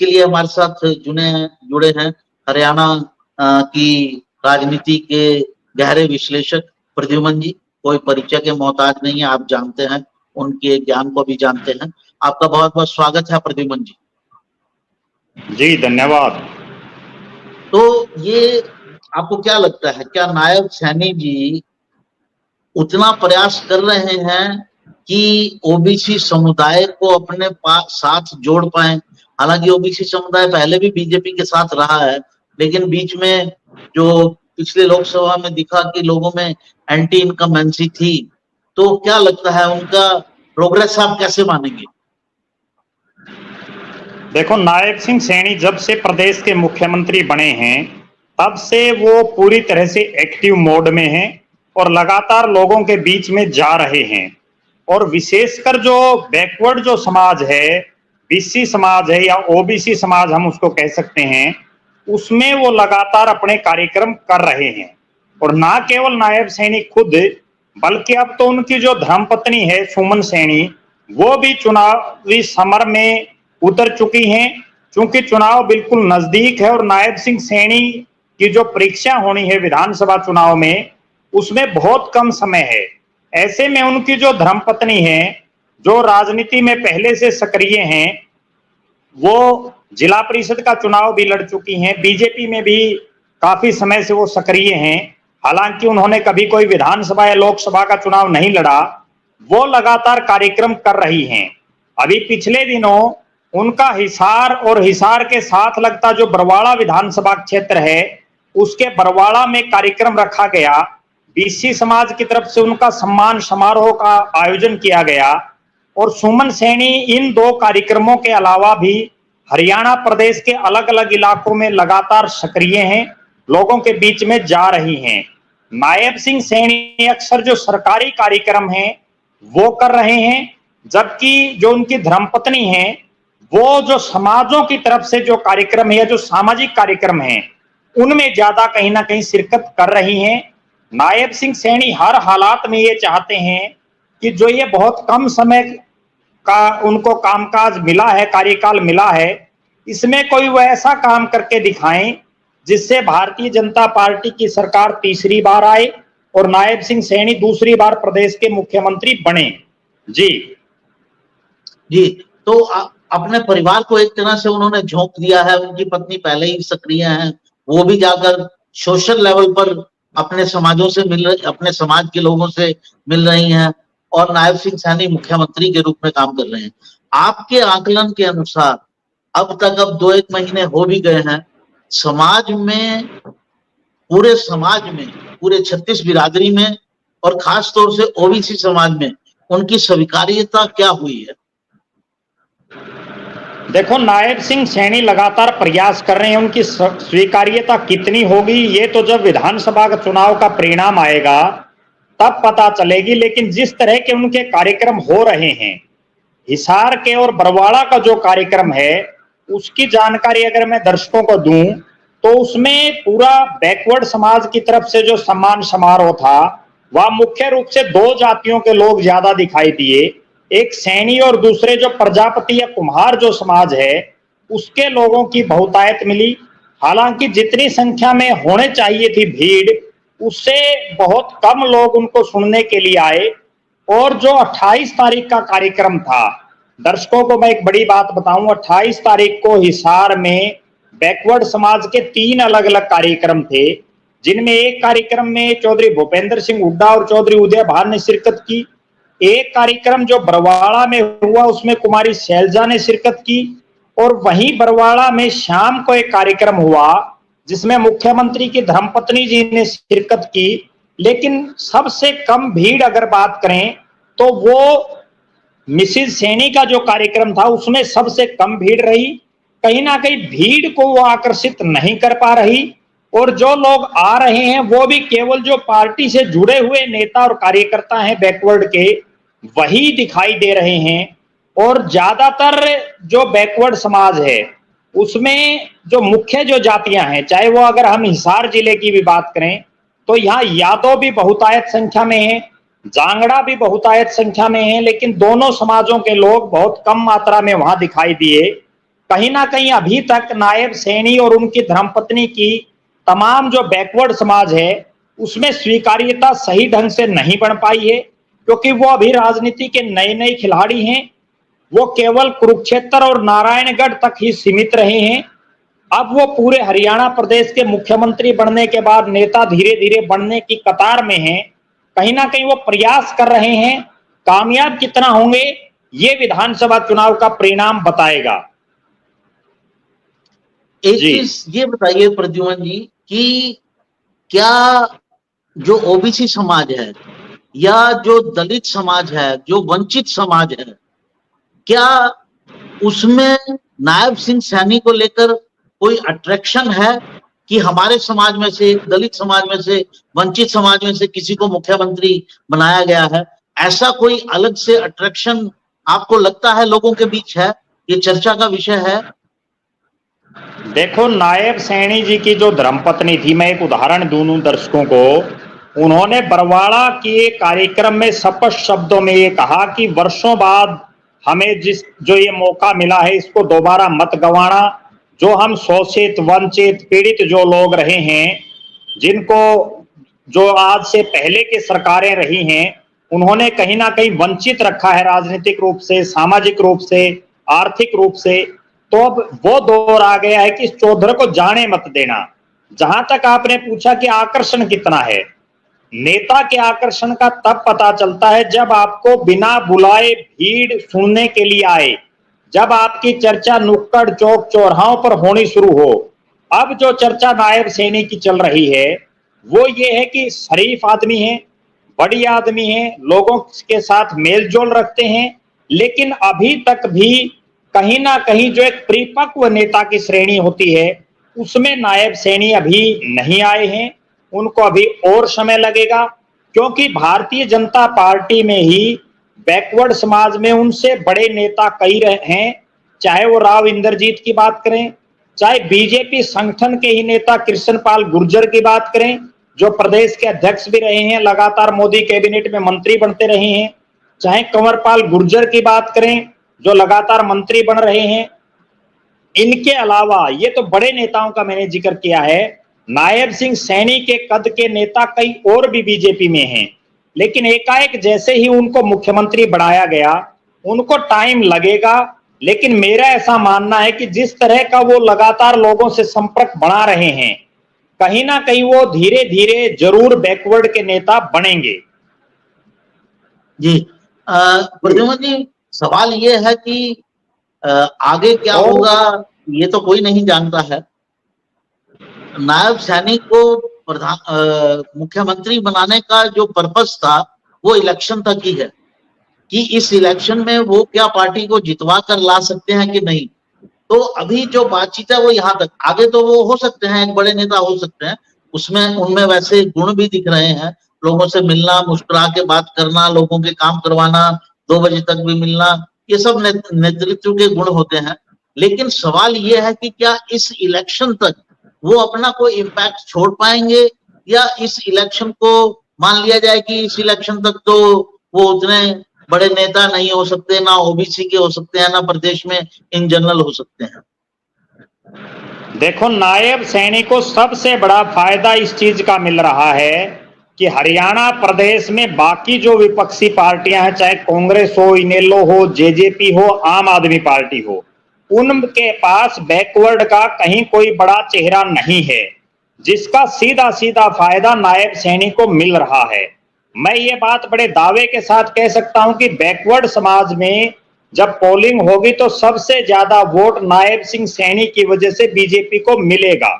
के लिए हमारे साथ जुड़े हैं हरियाणा की राजनीति के गहरे विश्लेषक प्रद्युमन जी। कोई परिचय के मोहताज नहीं है, आप जानते हैं, उनके ज्ञान को भी जानते हैं। आपका बहुत बहुत स्वागत है प्रद्युमन जी। जी धन्यवाद। तो ये आपको क्या लगता है, क्या नायब सैनी जी उतना प्रयास कर रहे हैं कि ओबीसी समुदाय को अपने साथ जोड़ पाए? हालांकि ओबीसी समुदाय पहले भी बीजेपी के साथ रहा है, लेकिन बीच में जो पिछले लोकसभा में दिखा कि लोगों में एंटी इनकम्बेंसी थी, तो क्या लगता है उनका प्रोग्रेस आप कैसे मानेंगे? देखो, नायब सिंह सैनी जब से प्रदेश के मुख्यमंत्री बने हैं तब से वो पूरी तरह से एक्टिव मोड में हैं और लगातार लोगों के बीच में जा रहे हैं। और विशेषकर जो बैकवर्ड जो समाज है, बीसी समाज है या ओबीसी समाज हम उसको कह सकते हैं, उसमें वो लगातार अपने कार्यक्रम कर रहे हैं। और ना केवल नायब सैनी खुद, बल्कि अब तो उनकी जो धर्मपत्नी है सुमन सैनी, वो भी चुनावी समर में उतर चुकी हैं। क्योंकि चुनाव बिल्कुल नजदीक है और नायब सिंह सैनी की जो परीक्षा होनी है विधानसभा चुनाव में, उसमें बहुत कम समय है। ऐसे में उनकी जो धर्मपत्नी है, जो राजनीति में पहले से सक्रिय हैं, वो जिला परिषद का चुनाव भी लड़ चुकी हैं, बीजेपी में भी काफी समय से वो सक्रिय हैं। हालांकि उन्होंने कभी कोई विधानसभा या लोकसभा का चुनाव नहीं लड़ा, वो लगातार कार्यक्रम कर रही हैं। अभी पिछले दिनों उनका हिसार और हिसार के साथ लगता जो बरवाड़ा विधानसभा क्षेत्र है, उसके बरवाड़ा में कार्यक्रम रखा गया। बीसी समाज की तरफ से उनका सम्मान समारोह का आयोजन किया गया। और सुमन सैनी इन दो कार्यक्रमों के अलावा भी हरियाणा प्रदेश के अलग अलग इलाकों में लगातार सक्रिय हैं, लोगों के बीच में जा रही हैं। नायब सिंह सैनी अक्सर जो सरकारी कार्यक्रम हैं वो कर रहे हैं, जबकि जो उनकी धर्मपत्नी हैं वो जो समाजों की तरफ से जो कार्यक्रम है या जो सामाजिक कार्यक्रम हैं उनमें ज्यादा कहीं ना कहीं शिरकत कर रही हैं। नायब सिंह सैनी हर हालात में ये चाहते हैं कि जो ये बहुत कम समय का उनको कामकाज मिला है, कार्यकाल मिला है, इसमें कोई वो ऐसा काम करके दिखाएं जिससे भारतीय जनता पार्टी की सरकार तीसरी बार आए और नायब सिंह सैनी दूसरी बार प्रदेश के मुख्यमंत्री बने। जी जी, तो अपने परिवार को एक तरह से उन्होंने झोंक दिया है। उनकी पत्नी पहले ही सक्रिय हैं, वो भी जाकर सोशल लेवल पर अपने समाजों से मिल रही, अपने समाज के लोगों से मिल रही हैं, और नायब सिंह सैनी मुख्यमंत्री के रूप में काम कर रहे हैं। आपके आकलन के अनुसार अब तक, अब 2-1 महीने हो भी गए हैं, समाज में, पूरे समाज में, पूरे 36 बिरादरी में और खास तौर से ओबीसी समाज में उनकी स्वीकार्यता क्या हुई है? देखो, नायब सिंह सैनी लगातार प्रयास कर रहे हैं, उनकी स्वीकार्यता कितनी होगी ये तो जब विधानसभा का चुनाव का परिणाम आएगा तब पता चलेगी। लेकिन जिस तरह के उनके कार्यक्रम हो रहे हैं, हिसार के और बरवाड़ा का जो कार्यक्रम है उसकी जानकारी अगर मैं दर्शकों को दूं तो उसमें पूरा बैकवर्ड समाज की तरफ से जो सम्मान समारोह था वह मुख्य रूप से दो जातियों के लोग ज्यादा दिखाई दिए, एक सैनी और दूसरे जो प्रजापति या कुम्हार जो समाज है उसके लोगों की बहुतायत मिली। हालांकि जितनी संख्या में होने चाहिए थी भीड़, उससे बहुत कम लोग उनको सुनने के लिए आए। और जो 28 तारीख का कार्यक्रम था, दर्शकों को मैं एक बड़ी बात बताऊं, 28 तारीख को हिसार में बैकवर्ड समाज के 3 अलग अलग कार्यक्रम थे, जिनमें एक कार्यक्रम में चौधरी भूपेंद्र सिंह हुड्डा और चौधरी उदय भान ने शिरकत की। एक कार्यक्रम जो बरवाड़ा में हुआ उसमें कुमारी शैलजा ने शिरकत की। और वहीं बरवाड़ा में शाम को एक कार्यक्रम हुआ जिसमें मुख्यमंत्री की धर्मपत्नी जी ने शिरकत की। लेकिन सबसे कम भीड़ अगर बात करें तो वो मिसिज सैनी का जो कार्यक्रम था उसमें सबसे कम भीड़ रही। कहीं ना कहीं भीड़ को वो आकर्षित नहीं कर पा रही, और जो लोग आ रहे हैं वो भी केवल जो पार्टी से जुड़े हुए नेता और कार्यकर्ता हैं बैकवर्ड के, वही दिखाई दे रहे हैं। और ज्यादातर जो बैकवर्ड समाज है उसमें जो मुख्य जो जातियां हैं, चाहे वो अगर हम हिसार जिले की भी बात करें तो यहाँ यादव भी बहुतायत संख्या में है, जांगड़ा भी बहुतायत संख्या में है, लेकिन दोनों समाजों के लोग बहुत कम मात्रा में वहां दिखाई दिए। कहीं ना कहीं अभी तक नायब सैनी और उनकी धर्मपत्नी की तमाम जो बैकवर्ड समाज है उसमें स्वीकार्यता सही ढंग से नहीं बन पाई है, क्योंकि वो अभी राजनीति के नए नए खिलाड़ी हैं। वो केवल कुरुक्षेत्र और नारायणगढ़ तक ही सीमित रहे हैं। अब वो पूरे हरियाणा प्रदेश के मुख्यमंत्री बनने के बाद नेता धीरे धीरे बनने की कतार में हैं। कहीं ना कहीं वो प्रयास कर रहे हैं, कामयाब कितना होंगे ये विधानसभा चुनाव का परिणाम बताएगा। एक जी। चीज ये बताइए प्रद्युमन जी कि क्या जो ओबीसी समाज है या जो दलित समाज है, जो वंचित समाज है, क्या उसमें नायब सिंह सैनी को लेकर कोई अट्रैक्शन है कि हमारे समाज में से, दलित समाज में से, वंचित समाज में से किसी को मुख्यमंत्री बनाया गया है? ऐसा कोई अलग से अट्रैक्शन आपको लगता है लोगों के बीच है? ये चर्चा का विषय है। देखो, नायब सैनी जी की जो धर्मपत्नी थी, मैं एक उदाहरण दूं दर्शकों को। उन्होंने बरवाड़ा के कार्यक्रम में स्पष्ट शब्दों में ये कहा कि वर्षों बाद हमें जो ये मौका मिला है इसको दोबारा मत गंवाना। जो हम शोषित, वंचित, पीड़ित जो लोग रहे हैं, जिनको जो आज से पहले की सरकारें रही हैं, उन्होंने कहीं ना कहीं वंचित रखा है राजनीतिक रूप से, सामाजिक रूप से, आर्थिक रूप से। तो अब वो दौर आ गया है कि इस चौधर को जाने मत देना। जहां तक आपने पूछा कि आकर्षण कितना है, नेता के आकर्षण का तब पता चलता है जब आपको बिना बुलाए भीड़ सुनने के लिए आए, जब आपकी चर्चा नुक्कड़ चौक चौराहों पर होनी शुरू हो। अब जो चर्चा नायब सैनी की चल रही है वो ये है कि शरीफ आदमी है, बड़ी आदमी है, लोगों के साथ मेलजोल रखते हैं, लेकिन अभी तक भी कहीं ना कहीं जो एक परिपक्व नेता की श्रेणी होती है उसमें नायब सैनी अभी नहीं आए हैं। उनको अभी और समय लगेगा, क्योंकि भारतीय जनता पार्टी में ही बैकवर्ड समाज में उनसे बड़े नेता कई हैं। चाहे वो राव इंद्रजीत की बात करें, चाहे बीजेपी संगठन के ही नेता कृष्णपाल गुर्जर की बात करें, जो प्रदेश के अध्यक्ष भी रहे हैं, लगातार मोदी कैबिनेट में मंत्री बनते रहे हैं, चाहे कंवरपाल गुर्जर की बात करें जो लगातार मंत्री बन रहे हैं। इनके अलावा ये तो बड़े नेताओं का मैंने जिक्र किया है, नायब सिंह सैनी के कद के नेता कई और भी बीजेपी में हैं, लेकिन एकाएक जैसे ही उनको मुख्यमंत्री बनाया गया, उनको टाइम लगेगा। लेकिन मेरा ऐसा मानना है कि जिस तरह का वो लगातार लोगों से संपर्क बना रहे हैं, कहीं ना कहीं वो धीरे धीरे जरूर बैकवर्ड के नेता बनेंगे। जी प्रद्युमन जी, सवाल ये है कि आगे क्या होगा ये तो कोई नहीं जानता है। नायब सैनी को मुख्यमंत्री बनाने का जो पर्पस था वो इलेक्शन तक ही है कि इस इलेक्शन में वो क्या पार्टी को जितवा कर ला सकते हैं कि नहीं। तो अभी जो बातचीत है वो यहाँ तक, आगे तो वो हो सकते हैं, एक बड़े नेता हो सकते हैं, उसमें उनमें वैसे गुण भी दिख रहे हैं, लोगों से मिलना, मुस्कुरा के बात करना, लोगों के काम करवाना, 2 बजे तक भी मिलना, ये सब नेतृत्व के गुण होते हैं। लेकिन सवाल ये है कि क्या इस इलेक्शन तक वो अपना कोई इम्पैक्ट छोड़ पाएंगे, या इस इलेक्शन को मान लिया जाए कि इस इलेक्शन तक तो वो उतने बड़े नेता नहीं हो सकते, ना ओबीसी के हो सकते हैं, ना प्रदेश में इन जनरल हो सकते हैं। देखो, नायब सैनी को सबसे बड़ा फायदा इस चीज का मिल रहा है कि हरियाणा प्रदेश में बाकी जो विपक्षी पार्टियां हैं, चाहे कांग्रेस हो, इनेलो हो, जेजेपी हो, आम आदमी पार्टी हो, उनके पास बैकवर्ड का कहीं कोई बड़ा चेहरा नहीं है, जिसका सीधा सीधा फायदा नायब सैनी को मिल रहा है। मैं ये बात बड़े दावे के साथ कह सकता हूं कि बैकवर्ड समाज में जब पोलिंग होगी तो सबसे ज्यादा वोट नायब सिंह सैनी की वजह से बीजेपी को मिलेगा।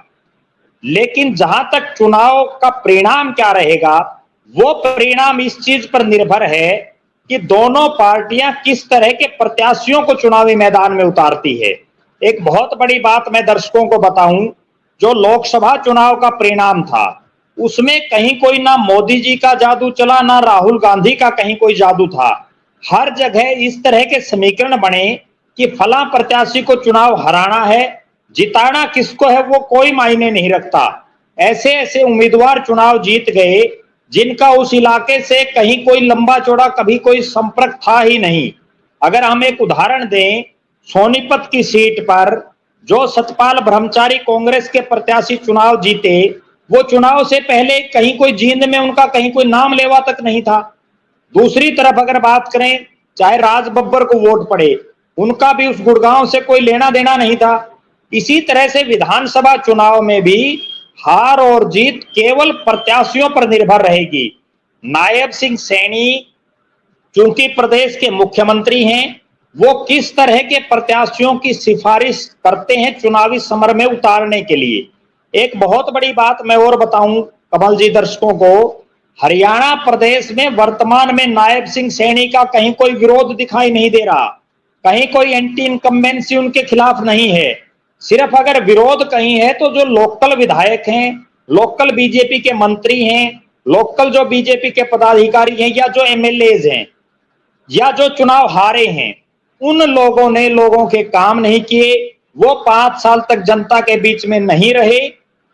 लेकिन जहां तक चुनाव का परिणाम क्या रहेगा, वो परिणाम इस चीज पर निर्भर है कि दोनों पार्टियां किस तरह के प्रत्याशियों को चुनावी मैदान में उतारती है। एक बहुत बड़ी बात मैं दर्शकों को बताऊं, जो लोकसभा चुनाव का परिणाम था उसमें कहीं कोई ना मोदी जी का जादू चला, ना राहुल गांधी का कहीं कोई जादू था। हर जगह इस तरह के समीकरण बने कि फला प्रत्याशी को चुनाव हराना है, जिताना किसको है वो कोई मायने नहीं रखता। ऐसे ऐसे उम्मीदवार चुनाव जीत गए जिनका उस इलाके से कहीं कोई लंबा चौड़ा कभी कोई संपर्क था ही नहीं। अगर हम एक उदाहरण दें, सोनीपत की सीट पर जो सतपाल ब्रह्मचारी कांग्रेस के प्रत्याशी चुनाव जीते, वो चुनाव से पहले कहीं कोई जींद में उनका कहीं कोई नाम लेवा तक नहीं था। दूसरी तरफ अगर बात करें, चाहे राज बब्बर को वोट पड़े, उनका भी उस गुड़गांव से कोई लेना देना नहीं था। इसी तरह से विधानसभा चुनाव में भी हार और जीत केवल प्रत्याशियों पर निर्भर रहेगी। नायब सिंह सैनी चूंकि प्रदेश के मुख्यमंत्री हैं, वो किस तरह के प्रत्याशियों की सिफारिश करते हैं चुनावी समर में उतारने के लिए। एक बहुत बड़ी बात मैं और बताऊं कमल जी दर्शकों को, हरियाणा प्रदेश में वर्तमान में नायब सिंह सैनी का कहीं कोई विरोध दिखाई नहीं दे रहा, कहीं कोई एंटी इनकम्बेंसी उनके खिलाफ नहीं है। सिर्फ अगर विरोध कहीं है तो जो लोकल विधायक हैं, लोकल बीजेपी के मंत्री हैं, लोकल जो बीजेपी के पदाधिकारी हैं, या जो एमएलएज हैं, या जो चुनाव हारे हैं, उन लोगों ने लोगों के काम नहीं किए, वो 5 साल तक जनता के बीच में नहीं रहे।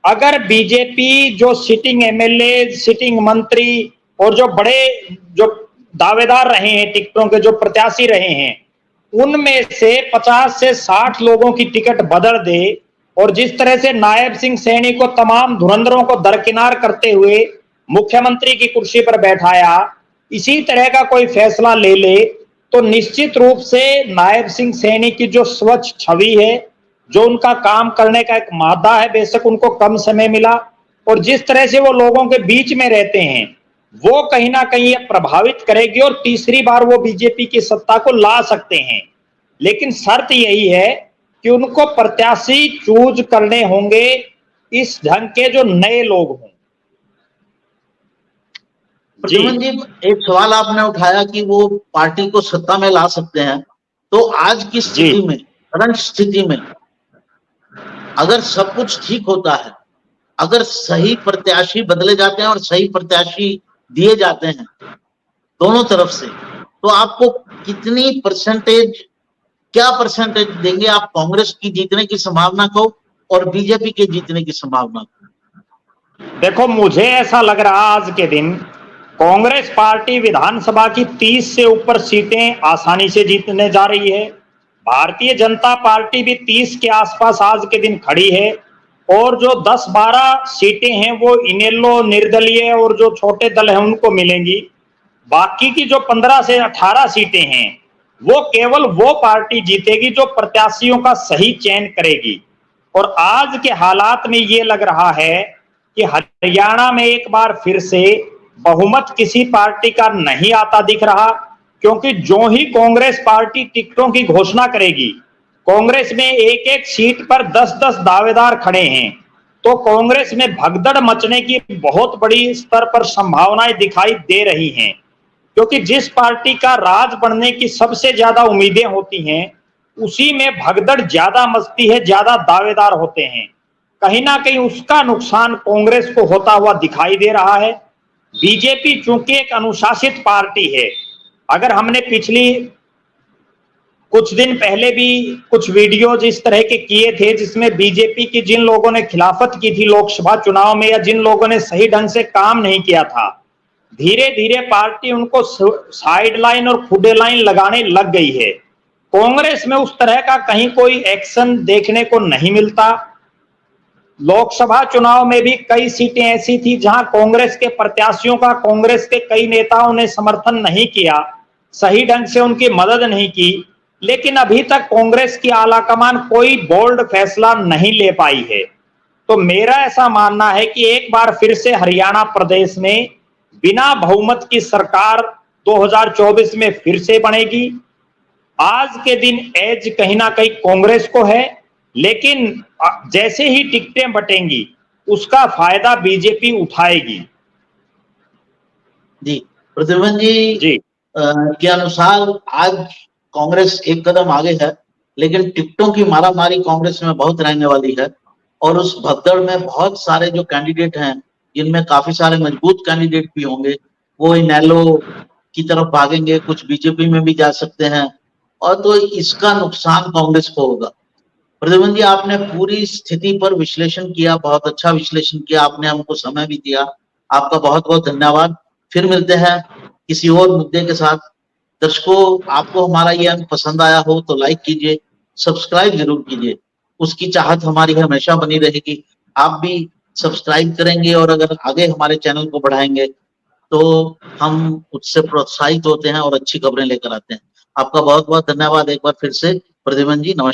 अगर बीजेपी जो सिटिंग एमएलए, सिटिंग मंत्री और जो बड़े जो दावेदार रहे हैं, टिकटों के जो प्रत्याशी रहे हैं, उनमें से 50 से 60 लोगों की टिकट बदल दे और जिस तरह से नायब सिंह सैनी को तमाम धुरंधरों को दरकिनार करते हुए मुख्यमंत्री की कुर्सी पर बैठाया, इसी तरह का कोई फैसला ले ले, तो निश्चित रूप से नायब सिंह सैनी की जो स्वच्छ छवि है, जो उनका काम करने का एक मादा है, बेशक उनको कम समय मिला, और जिस तरह से वो लोगों के बीच में रहते हैं, वो कहीं ना कहीं प्रभावित करेगी और तीसरी बार वो बीजेपी की सत्ता को ला सकते हैं। लेकिन शर्त यही है कि उनको प्रत्याशी चूज करने होंगे इस ढंग के जो नए लोग हों। प्रद्युमन जी, एक सवाल आपने उठाया कि वो पार्टी को सत्ता में ला सकते हैं, तो आज की स्थिति में, करंट स्थिति में, अगर सब कुछ ठीक होता है, अगर सही प्रत्याशी बदले जाते हैं और सही प्रत्याशी दिए जाते हैं दोनों तरफ से, तो आपको कितनी परसेंटेज, क्या परसेंटेज देंगे आप कांग्रेस की जीतने की संभावना को और बीजेपी के जीतने की संभावना को? देखो, मुझे ऐसा लग रहा आज के दिन कांग्रेस पार्टी विधानसभा की 30 से ऊपर सीटें आसानी से जीतने जा रही है। भारतीय जनता पार्टी भी 30 के आसपास आज के दिन खड़ी है, और जो 10-12 सीटें हैं वो इनेलो, निर्दलीय और जो छोटे दल हैं उनको मिलेंगी। बाकी की जो 15 से 18 सीटें हैं वो केवल वो पार्टी जीतेगी जो प्रत्याशियों का सही चयन करेगी। और आज के हालात में ये लग रहा है कि हरियाणा में एक बार फिर से बहुमत किसी पार्टी का नहीं आता दिख रहा, क्योंकि जो ही कांग्रेस पार्टी टिकटों की घोषणा करेगी, कांग्रेस में एक एक सीट पर 10-10 दावेदार खड़े हैं, तो कांग्रेस में भगदड़ मचने की बहुत बड़ी स्तर पर संभावनाएं दिखाई दे रही हैं। क्योंकि जिस पार्टी का राज बनने की सबसे ज्यादा उम्मीदें होती हैं, उसी में भगदड़ ज्यादा मचती है, ज्यादा दावेदार होते हैं। कहीं ना कहीं उसका नुकसान कांग्रेस को होता हुआ दिखाई दे रहा है। बीजेपी चूंकि एक अनुशासित पार्टी है, अगर हमने पिछली कुछ दिन पहले भी कुछ वीडियोज इस तरह के किए थे जिसमें बीजेपी की जिन लोगों ने खिलाफत की थी लोकसभा चुनाव में, या जिन लोगों ने सही ढंग से काम नहीं किया था, धीरे धीरे पार्टी उनको साइड लाइन और खुडे लाइन लगाने लग गई है। कांग्रेस में उस तरह का कहीं कोई एक्शन देखने को नहीं मिलता। लोकसभा चुनाव में भी कई सीटें ऐसी थी जहां कांग्रेस के प्रत्याशियों का कांग्रेस के कई नेताओं ने समर्थन नहीं किया, सही ढंग से उनकी मदद नहीं की, लेकिन अभी तक कांग्रेस की आलाकमान कोई बोल्ड फैसला नहीं ले पाई है। तो मेरा ऐसा मानना है कि एक बार फिर से हरियाणा प्रदेश में बिना बहुमत की सरकार 2024 में फिर से बनेगी। आज के दिन एज कहीं ना कहीं कांग्रेस को है, लेकिन जैसे ही टिकटें बटेंगी उसका फायदा बीजेपी उठाएगी। जी प्रद्युमन जी के अनुसार आज कांग्रेस एक कदम आगे है, लेकिन टिकटों की मारामारी कांग्रेस में बहुत रहने वाली है, और उस भगदड़ में बहुत सारे जो कैंडिडेट हैं, जिनमें काफी सारे मजबूत कैंडिडेट भी होंगे, वो इनेलो की तरफ भागेंगे, कुछ बीजेपी में भी जा सकते हैं, और तो इसका नुकसान कांग्रेस को होगा। प्रद्युमन जी, आपने पूरी स्थिति पर विश्लेषण किया, बहुत अच्छा विश्लेषण किया, आपने हमको समय भी दिया, आपका बहुत बहुत धन्यवाद। फिर मिलते हैं किसी और मुद्दे के साथ। दर्शकों, आपको हमारा ये अंक पसंद आया हो तो लाइक कीजिए, सब्सक्राइब जरूर कीजिए, उसकी चाहत हमारी हमेशा बनी रहेगी। आप भी सब्सक्राइब करेंगे और अगर आगे हमारे चैनल को बढ़ाएंगे तो हम उससे प्रोत्साहित होते हैं और अच्छी खबरें लेकर आते हैं। आपका बहुत बहुत धन्यवाद एक बार फिर से प्रद्युमन जी, नमस्कार।